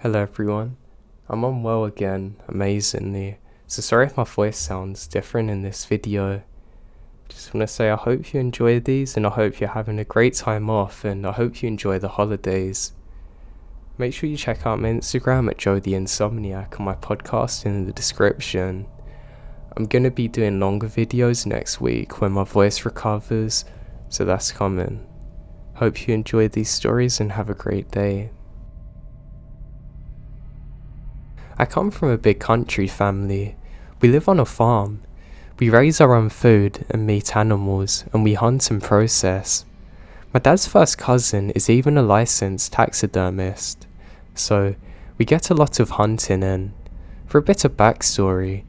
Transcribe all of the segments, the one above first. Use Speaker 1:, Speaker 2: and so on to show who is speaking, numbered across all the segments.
Speaker 1: Hello everyone, I'm unwell again, amazingly, so sorry if my voice sounds different in this video. Just want to say I hope you enjoy these and I hope you're having a great time off and I hope you enjoy the holidays. Make sure you check out my Instagram at Joe the Insomniak and my podcast in the description. I'm going to be doing longer videos next week when my voice recovers, so that's coming. Hope you enjoy these stories and have a great day. I come from a big country family. We live on a farm. We raise our own food and meat animals, and we hunt and process. My dad's first cousin is even a licensed taxidermist, so we get a lot of hunting in. For a bit of backstory,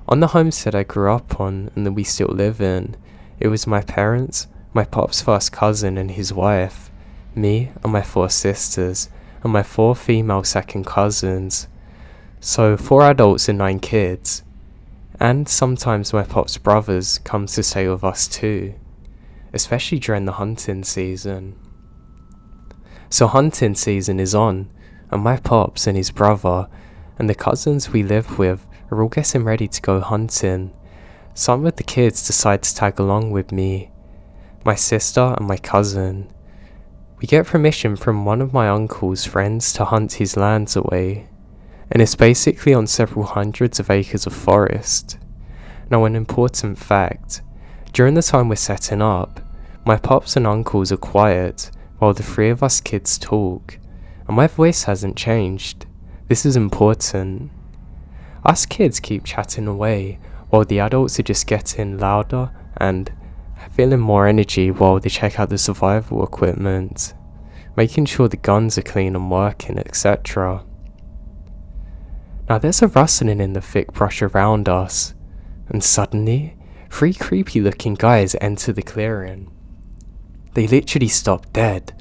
Speaker 1: on the homestead I grew up on and that we still live in, it was my parents, my pop's first cousin and his wife, me and my 4 sisters, and my 4 female second cousins. So 4 adults and 9 kids, and sometimes my pop's brothers come to stay with us too, especially during the hunting season. So hunting season is on, and my pops and his brother and the cousins we live with are all getting ready to go hunting. Some of the kids decide to tag along with me, my sister and my cousin. We get permission from one of my uncle's friends to hunt his lands away, and it's basically on several hundreds of acres of forest. Now, an important fact, during the time we're setting up, my pops and uncles are quiet while the 3 of us kids talk, and my voice hasn't changed. This is important. Us kids keep chatting away while the adults are just getting louder and feeling more energy while they check out the survival equipment, making sure the guns are clean and working, etc. Now there's a rustling in the thick brush around us, and suddenly, 3 creepy looking guys enter the clearing. They literally stop dead.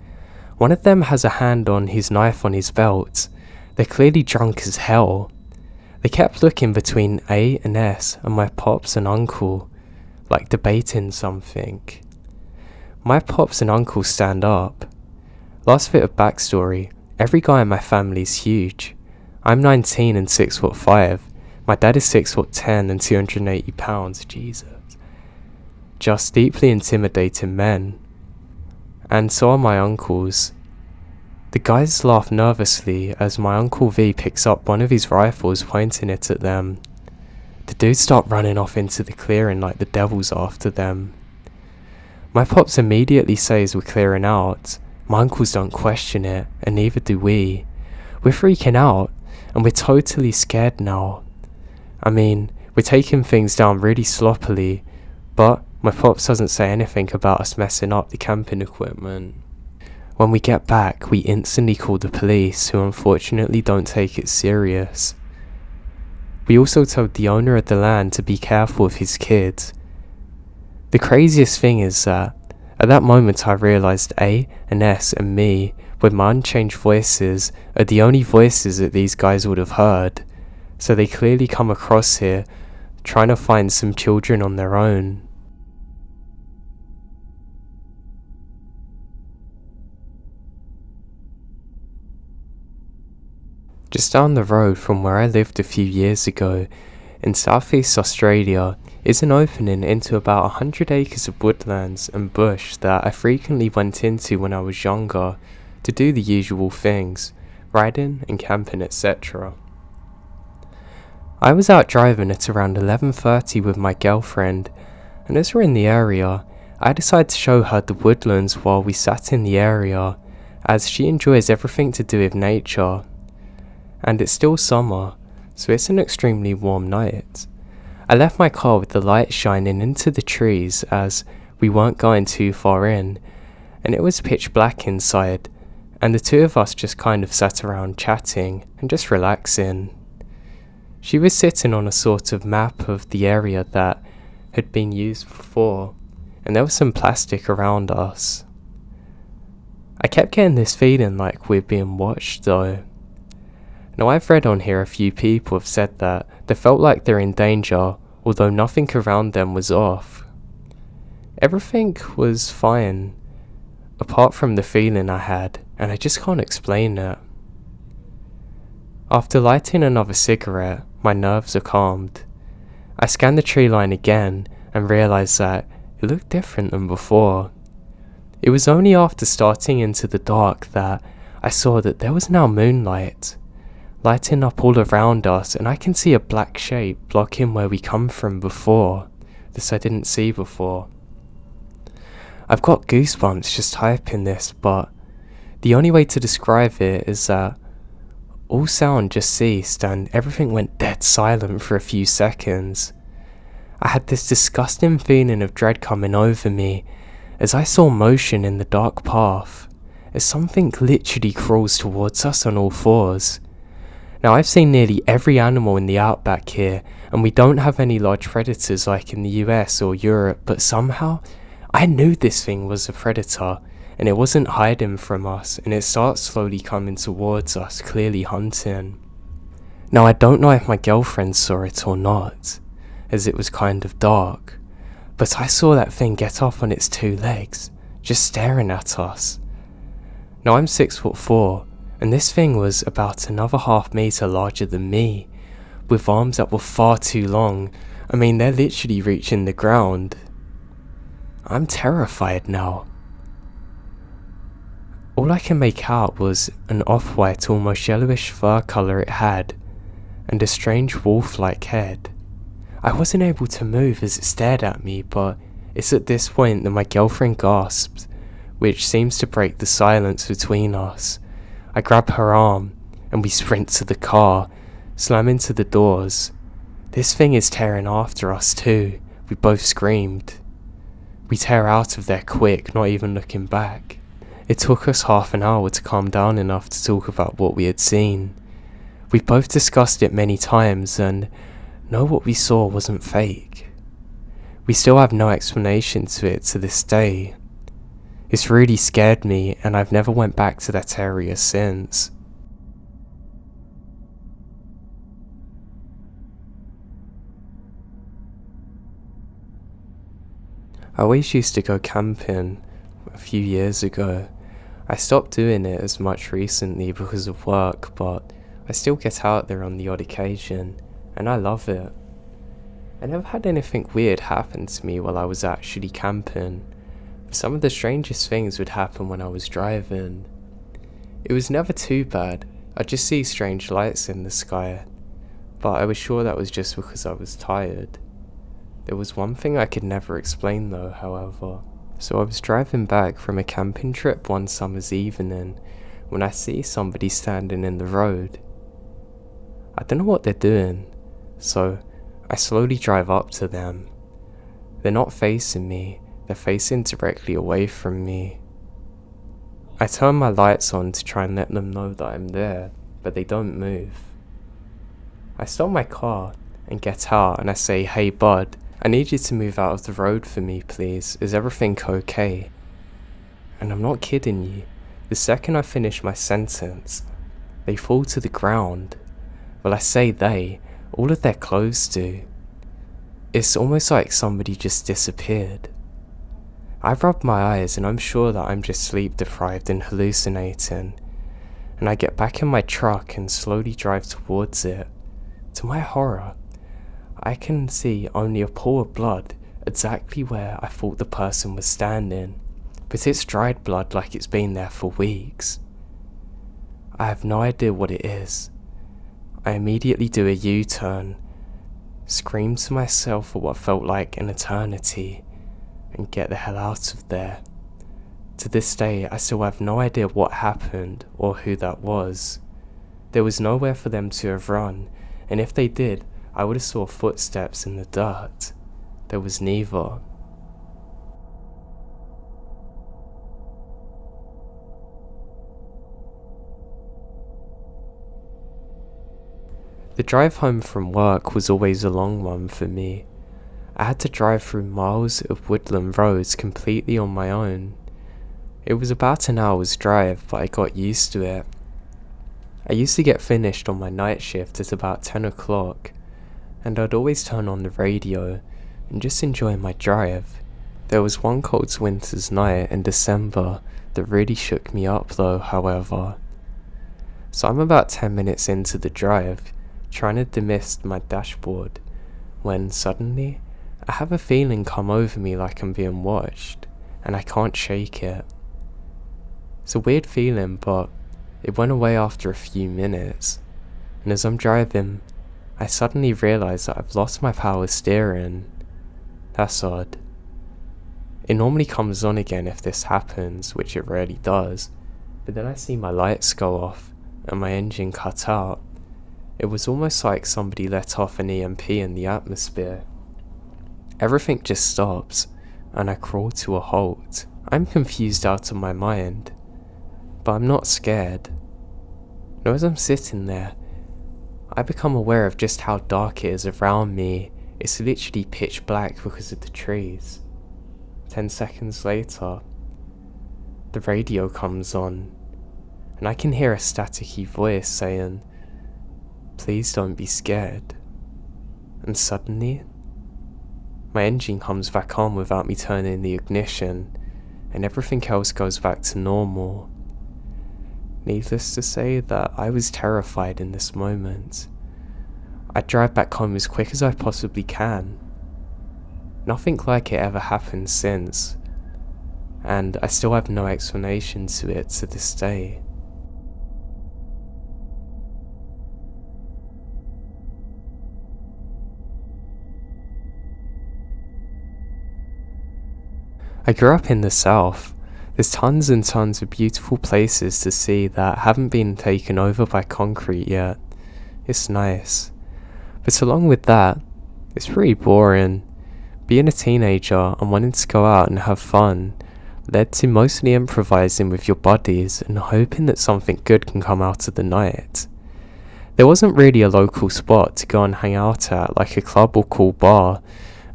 Speaker 1: One of them has a hand on his knife on his belt. They're clearly drunk as hell. They kept looking between A and S and my pops and uncle, like debating something. My pops and uncle stand up. Last bit of backstory, every guy in my family is huge. I'm 19 and 6'5". My dad is 6'10" and 280 pounds. Jesus. Just deeply intimidating men. And so are my uncles. The guys laugh nervously as my Uncle V picks up one of his rifles, pointing it at them. The dudes start running off into the clearing like the devil's after them. My pops immediately says we're clearing out. My uncles don't question it, and neither do we. We're freaking out. And we're totally scared now. I mean, we're taking things down really sloppily, but my pops doesn't say anything about us messing up the camping equipment. When we get back, we instantly call the police, who unfortunately don't take it serious. We also told the owner of the land to be careful of his kids. The craziest thing is that, at that moment I realised A and S and me, with my unchanged voices, are the only voices that these guys would have heard, so they clearly come across here trying to find some children on their own. Just down the road from where I lived a few years ago, in southeast Australia, is an opening into about 100 acres of woodlands and bush that I frequently went into when I was younger, to do the usual things, riding and camping, etc. I was out driving at around 11:30 with my girlfriend, and as we're in the area, I decided to show her the woodlands while we sat in the area, as she enjoys everything to do with nature. And it's still summer, so it's an extremely warm night. I left my car with the light shining into the trees as we weren't going too far in, and it was pitch black inside, and the 2 of us just kind of sat around chatting and just relaxing. She was sitting on a sort of map of the area that had been used before, and there was some plastic around us. I kept getting this feeling like we're being watched though. Now I've read on here a few people have said that they felt like they're in danger, although nothing around them was off. Everything was fine, apart from the feeling I had, and I just can't explain it. After lighting another cigarette, my nerves are calmed. I scan the tree line again and realise that it looked different than before. It was only after starting into the dark that I saw that there was now moonlight, lighting up all around us, and I can see a black shape blocking where we come from before. This I didn't see before. I've got goosebumps just typing this, but the only way to describe it is that all sound just ceased and everything went dead silent for a few seconds. I had this disgusting feeling of dread coming over me as I saw motion in the dark path, as something literally crawls towards us on all fours. Now, I've seen nearly every animal in the outback here, and we don't have any large predators like in the US or Europe, but somehow I knew this thing was a predator, and it wasn't hiding from us, and it starts slowly coming towards us, clearly hunting. Now, I don't know if my girlfriend saw it or not, as it was kind of dark, but I saw that thing get up on its two legs, just staring at us. Now, I'm 6'4", and this thing was about another half meter larger than me, with arms that were far too long. I mean, they're literally reaching the ground. I'm terrified now. All I can make out was an off-white, almost yellowish fur colour it had, and a strange wolf-like head. I wasn't able to move as it stared at me, but it's at this point that my girlfriend gasped, which seems to break the silence between us. I grab her arm, and we sprint to the car, slam into the doors. This thing is tearing after us too. We both screamed. We tear out of there quick, not even looking back. It took us half an hour to calm down enough to talk about what we had seen. We both discussed it many times and know what we saw wasn't fake. We still have no explanation to it to this day. It's really scared me, and I've never went back to that area since. I always used to go camping a few years ago. I stopped doing it as much recently because of work, but I still get out there on the odd occasion, and I love it. I never had anything weird happen to me while I was actually camping. Some of the strangest things would happen when I was driving. It was never too bad. I'd just see strange lights in the sky, but I was sure that was just because I was tired. There was one thing I could never explain though, however. So I was driving back from a camping trip one summer's evening when I see somebody standing in the road. I don't know what they're doing, so I slowly drive up to them. They're not facing me, they're facing directly away from me. I turn my lights on to try and let them know that I'm there, but they don't move. I stop my car and get out and I say, "Hey bud, I need you to move out of the road for me please, is everything okay?" And I'm not kidding you, the second I finish my sentence, they fall to the ground. Well, I say they, all of their clothes do. It's almost like somebody just disappeared. I rub my eyes and I'm sure that I'm just sleep deprived and hallucinating, and I get back in my truck and slowly drive towards it. To my horror, I can see only a pool of blood exactly where I thought the person was standing, but it's dried blood like it's been there for weeks. I have no idea what it is. I immediately do a U-turn, scream to myself for what felt like an eternity, and get the hell out of there. To this day, I still have no idea what happened or who that was. There was nowhere for them to have run, and if they did, I would have saw footsteps in the dirt. There was neither. The drive home from work was always a long one for me. I had to drive through miles of woodland roads completely on my own. It was about an hour's drive, but I got used to it. I used to get finished on my night shift at about 10 o'clock, and I'd always turn on the radio and just enjoy my drive. There was one cold winter's night in December that really shook me up though, however. So I'm about 10 minutes into the drive, trying to demist my dashboard, when suddenly I have a feeling come over me like I'm being watched, and I can't shake it. It's a weird feeling, but it went away after a few minutes, and as I'm driving, I suddenly realise that I've lost my power steering. That's odd. It normally comes on again if this happens, which it rarely does, but then I see my lights go off and my engine cut out. It was almost like somebody let off an EMP in the atmosphere. Everything just stops, and I crawl to a halt. I'm confused out of my mind, but I'm not scared. And as I'm sitting there, I become aware of just how dark it is around me. It's literally pitch black because of the trees. 10 seconds later, the radio comes on, and I can hear a staticky voice saying, "Please don't be scared." And suddenly, my engine comes back on without me turning the ignition, and everything else goes back to normal. Needless to say that I was terrified in this moment. I drive back home as quick as I possibly can. Nothing like it ever happened since, and I still have no explanation to it to this day. I grew up in the south. There's tons and tons of beautiful places to see that haven't been taken over by concrete yet. It's nice. But along with that, it's pretty boring. Being a teenager and wanting to go out and have fun led to mostly improvising with your buddies and hoping that something good can come out of the night. There wasn't really a local spot to go and hang out at, like a club or cool bar,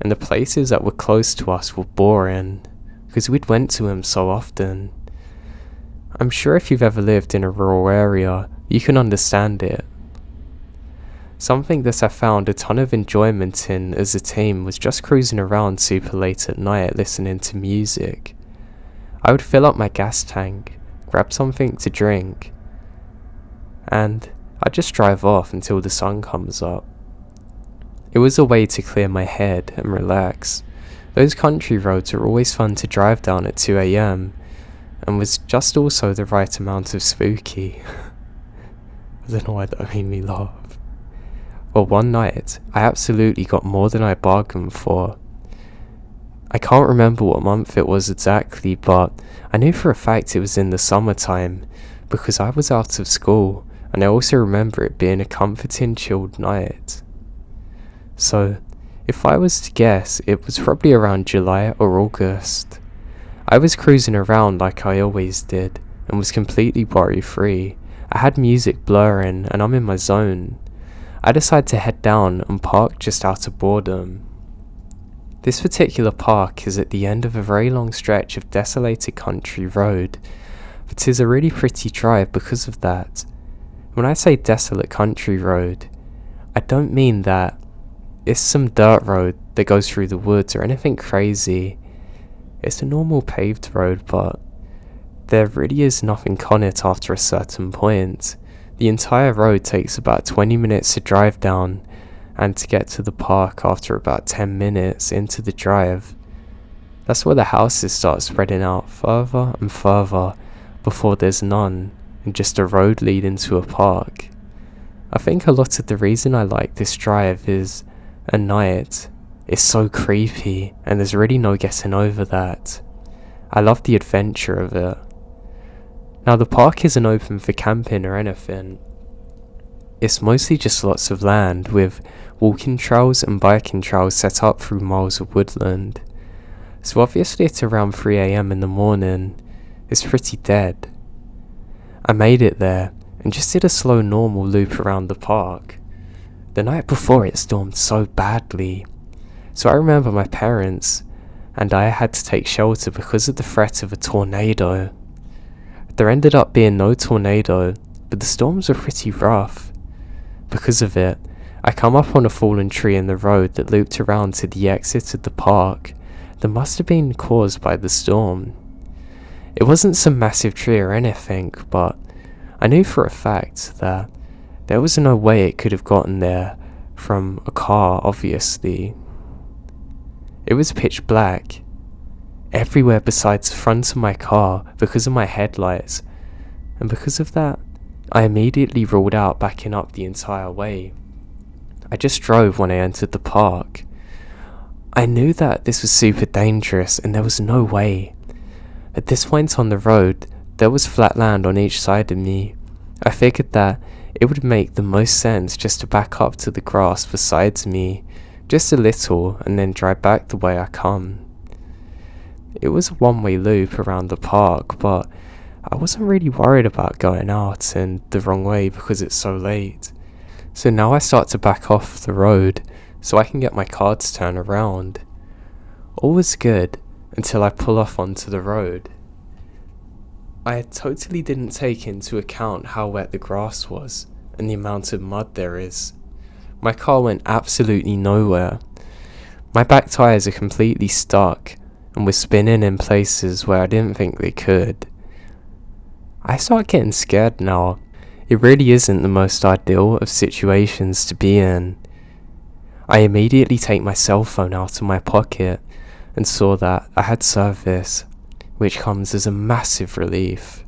Speaker 1: and the places that were close to us were boring, because we'd went to them so often. I'm sure if you've ever lived in a rural area, you can understand it. Something that I found a ton of enjoyment in as a team was just cruising around super late at night listening to music. I would fill up my gas tank, grab something to drink, and I'd just drive off until the sun comes up. It was a way to clear my head and relax. Those country roads are always fun to drive down at 2 AM, and was just also the right amount of spooky. I don't know why that made me laugh. Well, one night, I absolutely got more than I bargained for. I can't remember what month it was exactly, but I knew for a fact it was in the summertime, because I was out of school, and I also remember it being a comforting, chilled night. So, if I was to guess, it was probably around July or August. I was cruising around like I always did, and was completely worry-free. I had music blaring, and I'm in my zone. I decided to head down and park just out of boredom. This particular park is at the end of a very long stretch of desolated country road, but 'tis a really pretty drive because of that. When I say desolate country road, I don't mean that it's some dirt road that goes through the woods or anything crazy. It's a normal paved road, but there really is nothing on it after a certain point. The entire road takes about 20 minutes to drive down, and to get to the park after about 10 minutes into the drive. That's where the houses start spreading out further and further before there's none, and just a road leading to a park. I think a lot of the reason I like this drive is, at night, it's so creepy, and there's really no getting over that. I love the adventure of it. Now, the park isn't open for camping or anything. It's mostly just lots of land with walking trails and biking trails set up through miles of woodland. So obviously at around 3 AM in the morning, it's pretty dead. I made it there and just did a slow normal loop around the park. The night before it stormed so badly, so I remember my parents and I had to take shelter because of the threat of a tornado. There ended up being no tornado, but the storms were pretty rough. Because of it, I come up on a fallen tree in the road that looped around to the exit of the park that must have been caused by the storm. It wasn't some massive tree or anything, but I knew for a fact that there was no way it could have gotten there from a car, obviously. It was pitch black everywhere besides the front of my car because of my headlights, and because of that, I immediately ruled out backing up the entire way. I just drove when I entered the park. I knew that this was super dangerous and there was no way. At this point on the road, there was flat land on each side of me. I figured that it would make the most sense just to back up to the grass beside me, just a little, and then drive back the way I come. It was a one-way loop around the park, but I wasn't really worried about going out and the wrong way because it's so late. So now I start to back off the road so I can get my car to turn around. All was good until I pull off onto the road. I totally didn't take into account how wet the grass was and the amount of mud there is. My car went absolutely nowhere. My back tyres are completely stuck and were spinning in places where I didn't think they could. I start getting scared now. It really isn't the most ideal of situations to be in. I immediately take my cell phone out of my pocket and saw that I had service, which comes as a massive relief.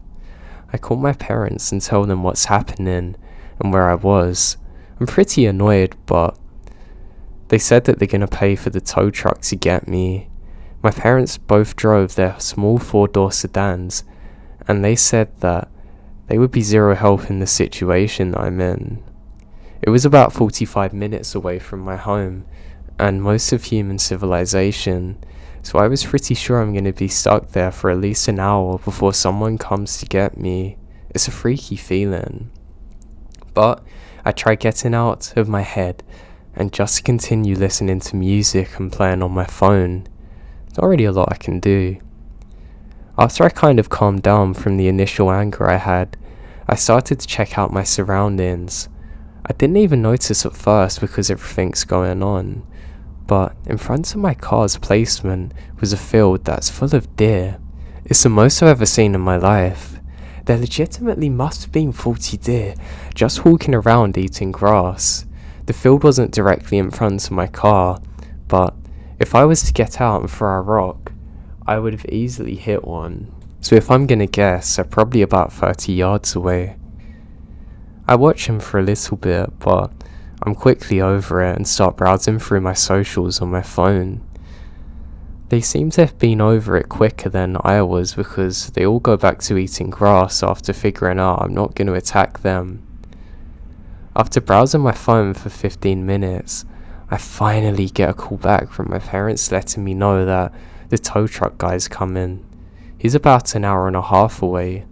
Speaker 1: I call my parents and tell them what's happening and where I was. I'm pretty annoyed, but they said that they're gonna pay for the tow truck to get me. My parents both drove their small 4-door sedans, and they said that they would be zero help in the situation I'm in. It was about 45 minutes away from my home and most of human civilization, so I was pretty sure I'm going to be stuck there for at least an hour before someone comes to get me. It's a freaky feeling. But I try getting out of my head and just continue listening to music and playing on my phone. Not really a lot I can do. After I kind of calmed down from the initial anger I had, I started to check out my surroundings. I didn't even notice at first because everything's going on, but in front of my car's placement was a field that's full of deer. It's the most I've ever seen in my life. There legitimately must have been 40 deer just walking around eating grass. The field wasn't directly in front of my car, but if I was to get out and throw a rock, I would have easily hit one. So if I'm gonna guess, they're probably about 30 yards away. I watch him for a little bit, but I'm quickly over it and start browsing through my socials on my phone. They seem to have been over it quicker than I was because they all go back to eating grass after figuring out I'm not going to attack them. After browsing my phone for 15 minutes, I finally get a call back from my parents letting me know that the tow truck guy's coming. He's about an hour and a half away.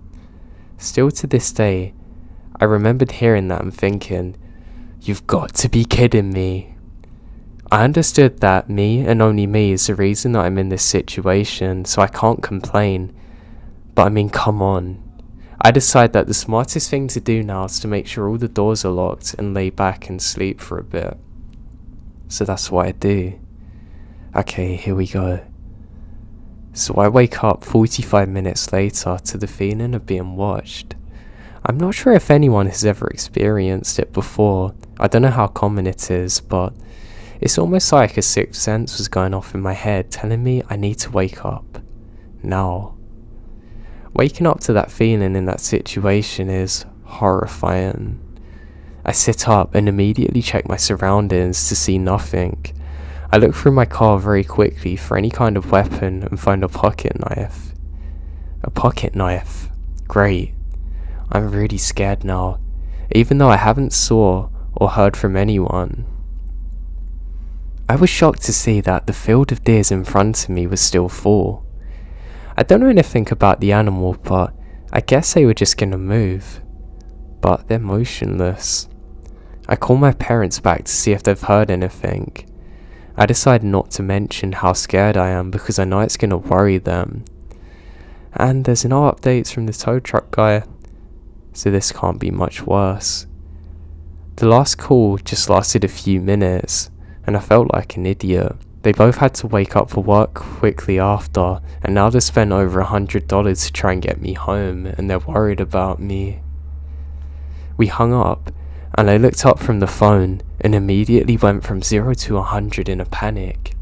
Speaker 1: Still to this day, I remembered hearing that and thinking, "You've got to be kidding me." I understood that me and only me is the reason that I'm in this situation, so I can't complain. But I mean, come on. I decide that the smartest thing to do now is to make sure all the doors are locked and lay back and sleep for a bit. So that's what I do. Okay, here we go. So I wake up 45 minutes later to the feeling of being watched. I'm not sure if anyone has ever experienced it before. I don't know how common it is, but it's almost like a sixth sense was going off in my head telling me I need to wake up. Now. Waking up to that feeling in that situation is horrifying. I sit up and immediately check my surroundings to see nothing. I look through my car very quickly for any kind of weapon and find a pocket knife. A pocket knife. Great. I'm really scared now, even though I haven't saw or heard from anyone. I was shocked to see that the field of deers in front of me was still full. I don't know anything about the animal, but I guess they were just gonna move. But they're motionless. I call my parents back to see if they've heard anything. I decide not to mention how scared I am because I know it's gonna worry them. And there's no updates from the tow truck guy, so this can't be much worse. The last call just lasted a few minutes, and I felt like an idiot. They both had to wake up for work quickly after, and now they've spent over $100 to try and get me home, and they're worried about me. We hung up, and I looked up from the phone and immediately went from 0 to 100 in a panic.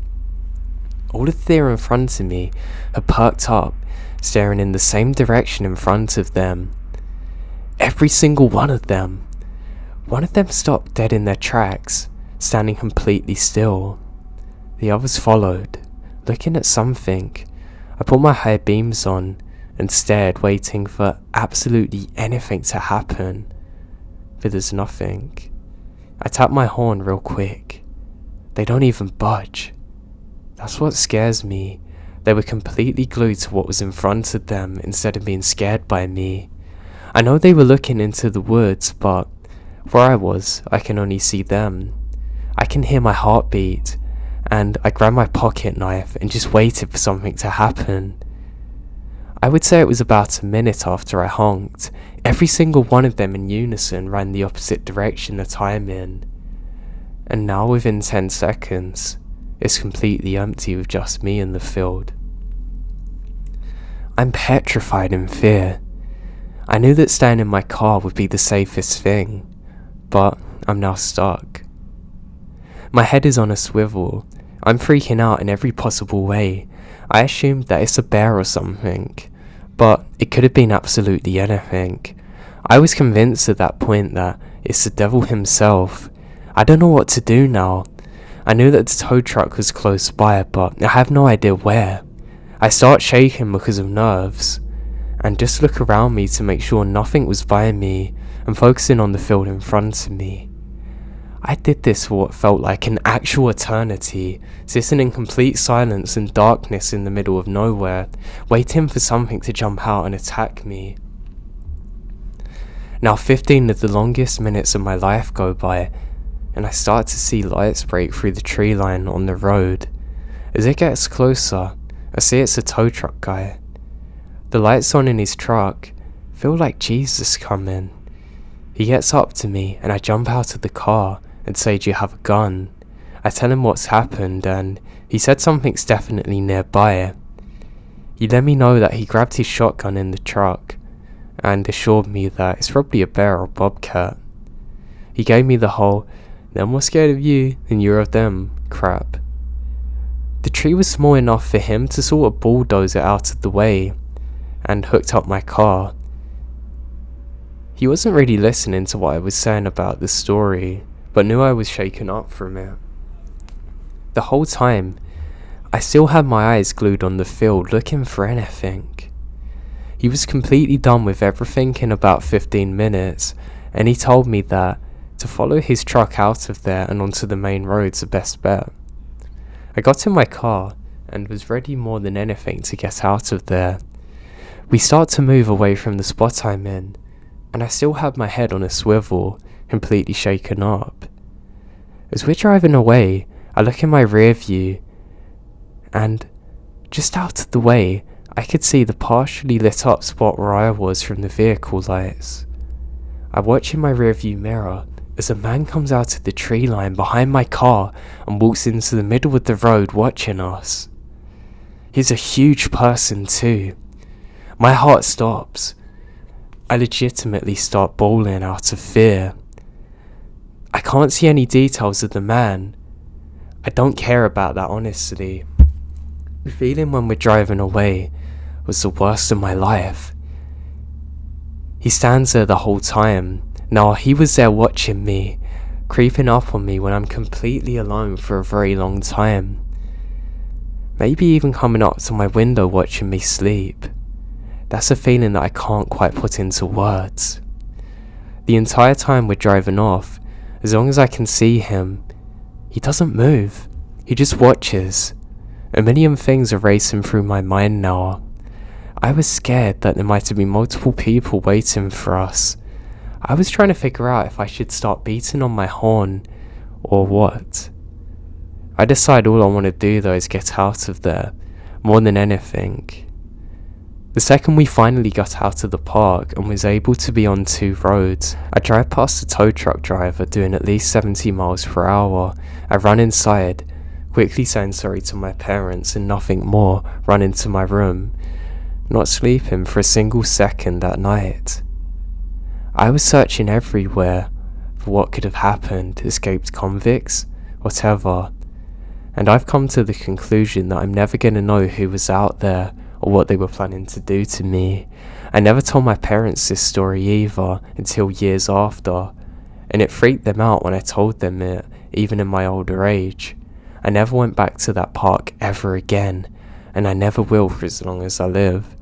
Speaker 1: All of the deer in front of me had perked up, staring in the same direction in front of them. Every single one of them. One of them stopped dead in their tracks, standing completely still. The others followed, looking at something. I put my high beams on and stared, waiting for absolutely anything to happen. But there's nothing. I tap my horn real quick. They don't even budge. That's what scares me. They were completely glued to what was in front of them instead of being scared by me. I know they were looking into the woods, but where I was, I can only see them. I can hear my heartbeat, and I grabbed my pocket knife and just waited for something to happen. I would say it was about a minute after I honked. Every single one of them in unison ran the opposite direction that I'm in. And now within 10 seconds, it's completely empty with just me in the field. I'm petrified in fear. I knew that staying in my car would be the safest thing, but I'm now stuck. My head is on a swivel. I'm freaking out in every possible way. I assumed that it's a bear or something, but it could have been absolutely anything. I was convinced at that point that it's the devil himself. I don't know what to do now. I knew that the tow truck was close by, but I have no idea where. I start shaking because of nerves, and just look around me to make sure nothing was by me, and focusing on the field in front of me. I did this for what felt like an actual eternity, sitting in complete silence and darkness in the middle of nowhere, waiting for something to jump out and attack me. Now 15 of the longest minutes of my life go by, and I start to see lights break through the tree line on the road. As it gets closer, I see it's a tow truck guy. The lights on in his truck feel like Jesus coming. He gets up to me and I jump out of the car and say, "Do you have a gun?" I tell him what's happened, and he said something's definitely nearby. He let me know that he grabbed his shotgun in the truck and assured me that it's probably a bear or bobcat. He gave me the whole "they're more scared of you than you're of them" crap. The tree was small enough for him to sort of bulldoze it out of the way and hooked up my car. He wasn't really listening to what I was saying about the story, but knew I was shaken up from it. The whole time, I still had my eyes glued on the field looking for anything. He was completely done with everything in about 15 minutes, and he told me that to follow his truck out of there and onto the main road's the best bet. I got in my car and was ready more than anything to get out of there. We start to move away from the spot I'm in, and I still had my head on a swivel, completely shaken up. As we're driving away, I look in my rear view, and just out of the way, I could see the partially lit up spot where I was from the vehicle lights. I watch in my rear view mirror as a man comes out of the tree line behind my car and walks into the middle of the road watching us. He's a huge person too. My heart stops. I legitimately start bawling out of fear. I can't see any details of the man. I don't care about that, honestly. The feeling when we're driving away was the worst of my life. He stands there the whole time. Now he was there watching me, creeping up on me when I'm completely alone for a very long time. Maybe even coming up to my window watching me sleep. That's a feeling that I can't quite put into words. The entire time we're driving off, as long as I can see him, he doesn't move. He just watches. A million things are racing through my mind now. I was scared that there might have been multiple people waiting for us. I was trying to figure out if I should start beating on my horn or what. I decide all I want to do though is get out of there, more than anything. The second we finally got out of the park and was able to be on two roads, I drive past the tow truck driver doing at least 70 miles per hour. I run inside, quickly saying sorry to my parents and nothing more, run into my room, not sleeping for a single second that night. I was searching everywhere for what could have happened, escaped convicts, whatever. And I've come to the conclusion that I'm never going to know who was out there or what they were planning to do to me. I never told my parents this story either until years after, and it freaked them out when I told them it, even in my older age. I never went back to that park ever again, and I never will for as long as I live.